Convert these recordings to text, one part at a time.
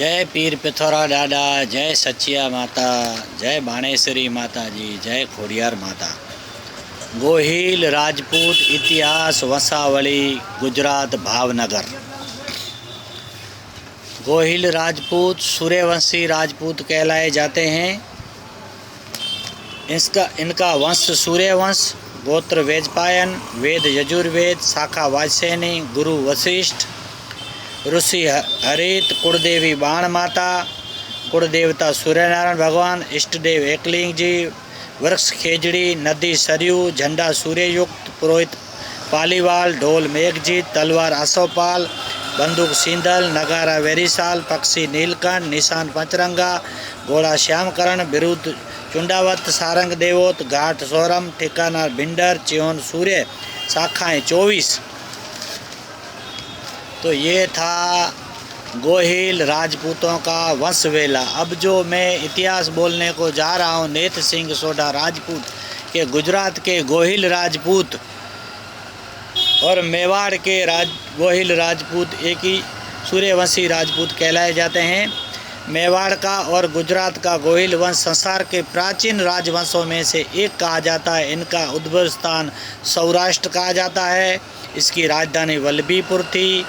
जय पीर पिथौरा डाडा, जय सचिया माता, जय बाणेश्वरी माता जी, जय खोडियार माता। गोहिल राजपूत इतिहास वंशावली गुजरात भावनगर। गोहिल राजपूत सूर्यवंशी राजपूत कहलाए जाते हैं। इनका वंश सूर्यवंश, गोत्र वेजपायन, वेद यजुर्वेद, शाखा वाजसेनी, गुरु वशिष्ठ, ऋषि हरित, कुलदेवी बाण माता, कुलदेवता सूर्यनारायण भगवान, इष्टदेव एकलिंग जी, वृक्ष खेजड़ी, नदी सरयू, झंडा सूर्ययुक्त, पुरोहित पालीवाल, ढोल मेघजीत, तलवार अशोपाल, बंदूक सिंधल, नगारा वेरीसाल, पक्षी नीलकंठ, निशान पंचरंगा, घोड़ा श्यामकरण, बिरुद चुंडावत, सारंग देवोत, घाट सोरम, ठिकाना भिंडर, चियोन सूर्य, शाखाएं 24। तो ये था गोहिल राजपूतों का वंशवेला। अब जो मैं इतिहास बोलने को जा रहा हूँ, नेत सिंह सोढ़ा राजपूत के गुजरात के गोहिल राजपूत और मेवाड़ के गोहिल राजपूत एक ही सूर्यवंशी राजपूत कहलाए जाते हैं। मेवाड़ का और गुजरात का गोहिल वंश संसार के प्राचीन राजवंशों में से एक कहा जाता है। इनका उद्भव स्थान सौराष्ट्र कहा जाता है। इसकी राजधानी वल्लभीपुर थी।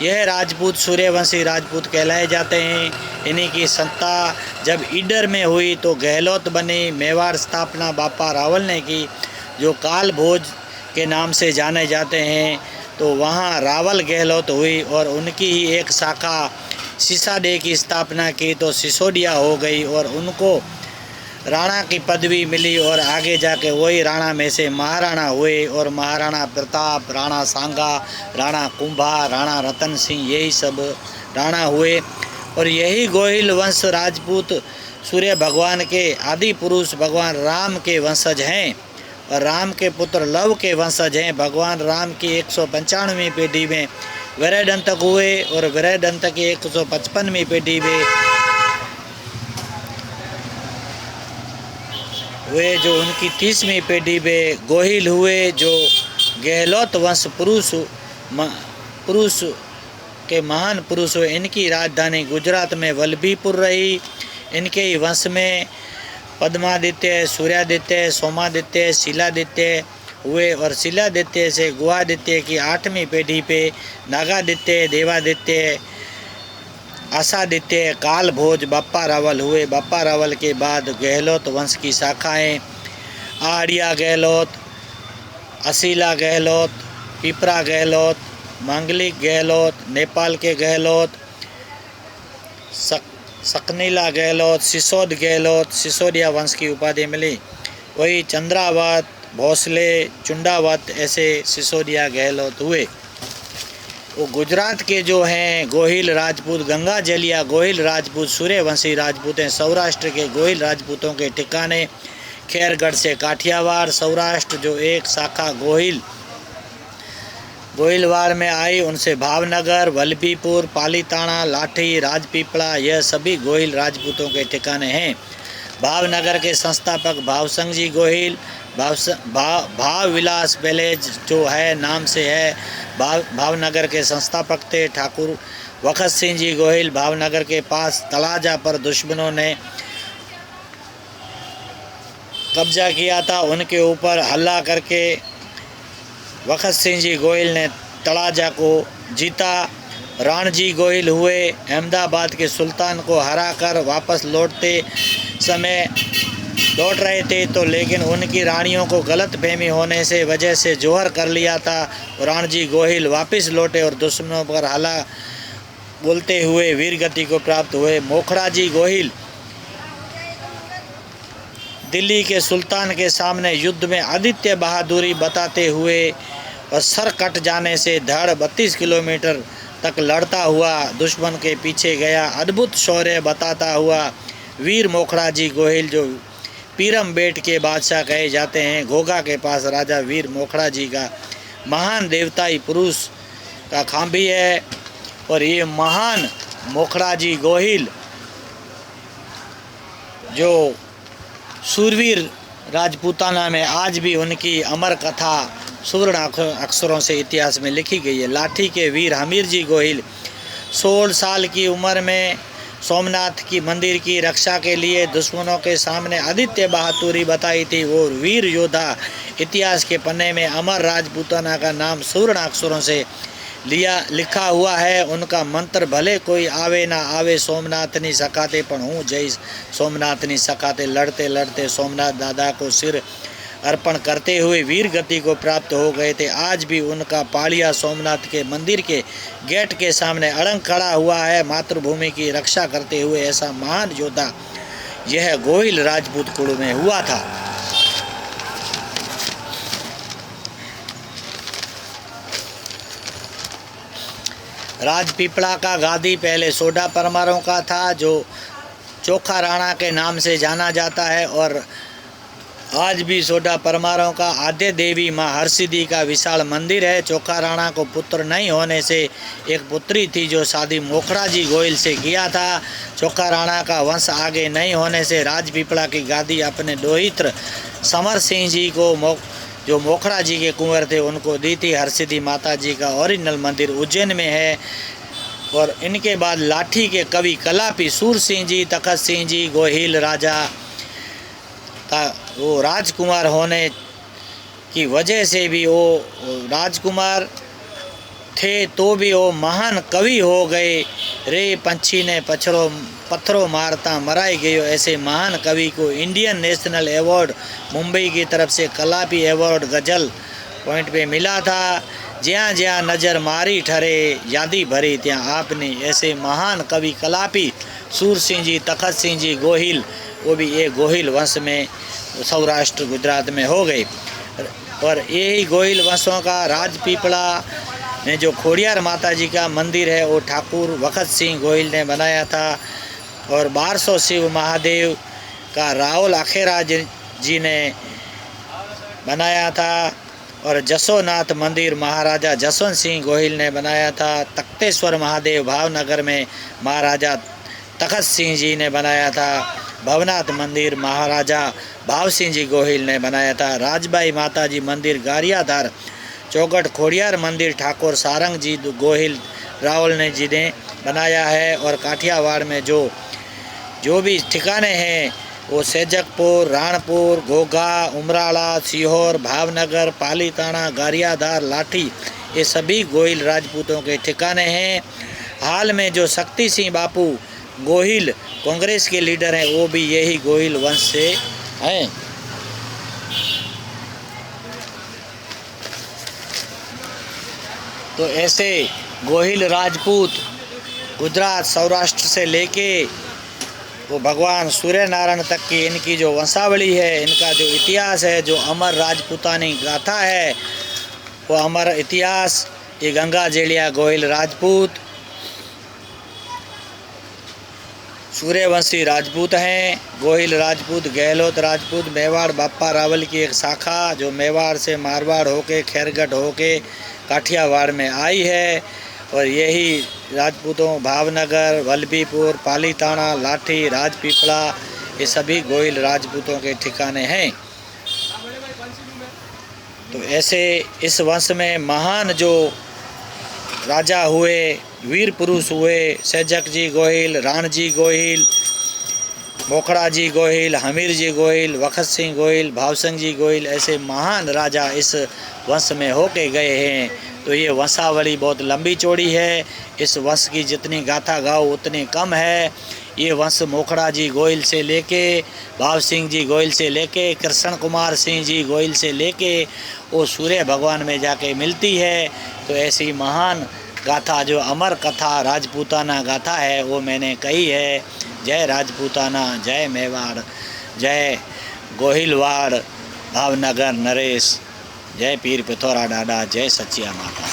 यह राजपूत सूर्यवंशी राजपूत कहलाए जाते हैं। इन्हीं की सत्ता जब ईडर में हुई तो गहलोत बनी। मेवाड़ स्थापना बापा रावल ने की, जो काल भोज के नाम से जाने जाते हैं। तो वहाँ रावल गहलोत हुई और उनकी ही एक शाखा सिसाडे की स्थापना की तो सिसोदिया हो गई और उनको राणा की पदवी मिली और आगे जाके वही राणा में से महाराणा हुए और महाराणा प्रताप, राणा सांगा, राणा कुंभा, राणा रतन सिंह, यही सब राणा हुए। और यही गोहिल वंश राजपूत सूर्य भगवान के आदि पुरुष भगवान राम के वंशज हैं और राम के पुत्र लव के वंशज हैं। भगवान राम की 195वीं पीढ़ी में विरहदंतक हुए और विरहदंतक की 155वीं पीढ़ी में वे जो उनकी 30वीं पीढ़ी में गोहिल हुए, जो गहलोत वंश पुरुष के महान पुरुष हुए। इनकी राजधानी गुजरात में वल्लभीपुर रही। इनके ही वंश में पद्मादित्य, सूर्यादित्य, सोमादित्य, शिलादित्य हुए और शिलादित्य से गुहादित्य की 8वीं पीढ़ी पे नागादित्य, देवादित्य, आसादित्य, काल भोज, बप्पा रावल हुए। बप्पा रावल के बाद गहलोत वंश की शाखाएं आड़िया गहलोत, असीला गहलोत, पिपरा गहलोत, मांगलिक गहलोत, नेपाल के गहलोत, सकनीला गहलोत, सिसोद गहलोत, सिसोदिया वंश की उपाधि मिली। वही चंद्रावत, भोसले, चुंडावत ऐसे सिसोदिया गहलोत हुए। वो गुजरात के जो हैं गोहिल राजपूत गंगा जलिया गोहिल राजपूत सूर्यवंशी राजपूत हैं। सौराष्ट्र के गोहिल राजपूतों के ठिकाने खैरगढ़ से काठियावाड़, सौराष्ट्र जो एक शाखा गोहिलवाड़ में आई, उनसे भावनगर, वल्लभीपुर, पालीताना, लाठी, राजपीपला, यह सभी गोहिल राजपूतों के ठिकाने हैं। भावनगर के संस्थापक भावसंग जी गोहिल, भाव विलास पैलेस जो है नाम से है, भावनगर के संस्थापक थे। ठाकुर वखत सिंह जी गोहिल भावनगर के पास तलाजा पर दुश्मनों ने कब्जा किया था, उनके ऊपर हमला करके वखत सिंह जी गोहिल ने तलाजा को जीता। राणजी गोहिल हुए, अहमदाबाद के सुल्तान को हराकर वापस लौट रहे थे तो लेकिन उनकी रानियों को गलत फहमी होने से वजह से जोहर कर लिया था। राणजी गोहिल वापस लौटे और दुश्मनों पर हल्ला बोलते हुए वीरगति को प्राप्त हुए। मोखड़ा जी गोहिल दिल्ली के सुल्तान के सामने युद्ध में आदित्य बहादुरी बताते हुए और सर कट जाने से धड़ 32 किलोमीटर तक लड़ता हुआ दुश्मन के पीछे गया। अद्भुत शौर्य बताता हुआ वीर मोखड़ा जी गोहिल जो पीरम बेट के बादशाह कहे जाते हैं। घोघा के पास राजा वीर मोखड़ा जी का महान देवताई पुरुष का खांभी है और ये महान मोखड़ा जी गोहिल जो सूरवीर राजपूताना में आज भी उनकी अमर कथा सुवर्ण अक्षरों से इतिहास में लिखी गई है। लाठी के वीर हमीर जी गोहिल 16 साल की उम्र में सोमनाथ की मंदिर की रक्षा के लिए दुश्मनों के सामने आदित्य बहादुरी बताई थी। वो वीर योद्धा इतिहास के पन्ने में अमर राजपूताना का नाम स्वर्ण अक्षरों से लिखा हुआ है। उनका मंत्र भले कोई आवे ना आवे सोमनाथ नहीं सकाते, पण हूँ जय सोमनाथ नहीं सकाते। लड़ते लड़ते सोमनाथ दादा को सिर अर्पण करते हुए वीर गति को प्राप्त हो गए थे। आज भी उनका पालिया सोमनाथ के मंदिर के गेट के सामने अड़ंग खड़ा हुआ है, मातृभूमि की रक्षा करते हुए। ऐसा महान योद्धा यह गोहिल राजपूत कुल में हुआ था। राजपीपला का गादी पहले सोडा परमारों का था, जो चोखा राणा के नाम से जाना जाता है, और आज भी सोडा परमारों का आद्य देवी माँ हरसिद्धि का विशाल मंदिर है। चोखा राणा को पुत्र नहीं होने से एक पुत्री थी, जो शादी मोखड़ा जी गोहिल से किया था। चोखा राणा का वंश आगे नहीं होने से राजपीपला की गादी अपने दोहित्र समर सिंह जी को जो मोखड़ा जी के कुंवर थे उनको दी थी। हरसिद्धि माता जी का ओरिजिनल मंदिर उज्जैन में है। और इनके बाद लाठी के कवि कलापी सूर सिंह जी, तखत सिंह जी गोहिल राजा वो राजकुमार होने की वजह से भी वो राजकुमार थे तो भी वो महान कवि हो गए। रे पंछी ने पत्थरों मारता मराई गयो, ऐसे महान कवि को इंडियन नेशनल अवार्ड मुंबई की तरफ से कलापी अवार्ड गज़ल पॉइंट पे मिला था। ज्યાં જ્યાં नज़र मारी ठरे यादी भरी ત્યાં आपने, ऐसे महान कवि कलापी सूर सिंह जी, तखत सिंह जी गोहिल, वो भी ये गोहिल वंश में सौराष्ट्र गुजरात में हो गई। और यही गोहिल वंशों का राजपीपला में जो खोड़ियार माता जी का मंदिर है वो ठाकुर वखत सिंह गोहिल ने बनाया था। और 1200 शिव महादेव का राहुल आखेरा जी ने बनाया था। और जसोनाथ मंदिर महाराजा जसवंत सिंह गोहिल ने बनाया था। तख्तेश्वर महादेव भावनगर में महाराजा तखत सिंह जी ने बनाया था। भवनाथ मंदिर महाराजा भाव सिंह जी गोहिल ने बनाया था। राजबाई माता जी मंदिर गारियाधार चौगट खोड़ियार मंदिर ठाकुर सारंग जी गोहिल रावल ने जी ने बनाया है। और काठियावाड़ में जो भी ठिकाने हैं वो सेजकपुर, राणपुर, घोघा, उमराला, सीहोर, भावनगर, पालीताना, गारियाधार, लाठी, ये सभी गोहिल राजपूतों के ठिकाने हैं। हाल में जो शक्ति सिंह बापू गोहिल कांग्रेस के लीडर हैं वो भी यही गोहिल वंश से हैं। तो ऐसे गोहिल राजपूत गुजरात सौराष्ट्र से लेके वो भगवान सूर्य नारायण तक की इनकी जो वंशावली है, इनका जो इतिहास है, जो अमर राजपूतानी गाथा है, वो अमर इतिहास ये गंगा जेलिया गोहिल राजपूत सूर्यवंशी राजपूत हैं। गोहिल राजपूत, गहलोत राजपूत मेवाड़ बापा रावल की एक शाखा जो मेवाड़ से मारवाड़ होके खैरगढ़ होके काठियावाड़ में आई है। और यही राजपूतों भावनगर, वल्लभीपुर, पालीताना, लाठी, राजपीपला, ये सभी गोहिल राजपूतों के ठिकाने हैं। तो ऐसे इस वंश में महान जो राजा हुए, वीर पुरुष हुए, सेजक जी गोहिल, राण जी गोहिल, मोखड़ा जी गोहिल, हमीर जी गोहिल, वखत सिंह गोहिल, भावसिंह जी गोहिल, ऐसे महान राजा इस वंश में होके गए हैं। तो ये वंशावली बहुत लंबी चौड़ी है। इस वंश की जितनी गाथा गाओ उतनी कम है। ये वंश मोखड़ा जी गोहिल से लेके, भाव सिंह जी गोहिल से लेके, कृष्ण कुमार सिंह जी गोहिल से लेके वो सूर्य भगवान में जाके मिलती है। तो ऐसी महान गाथा जो अमर कथा राजपूताना गाथा है वो मैंने कही है। जय राजपूताना, जय मेवाड़, जय गोहिलवाड़, भावनगर नरेश, जय पीर पिथौरा डाडा, जय सचिया माता।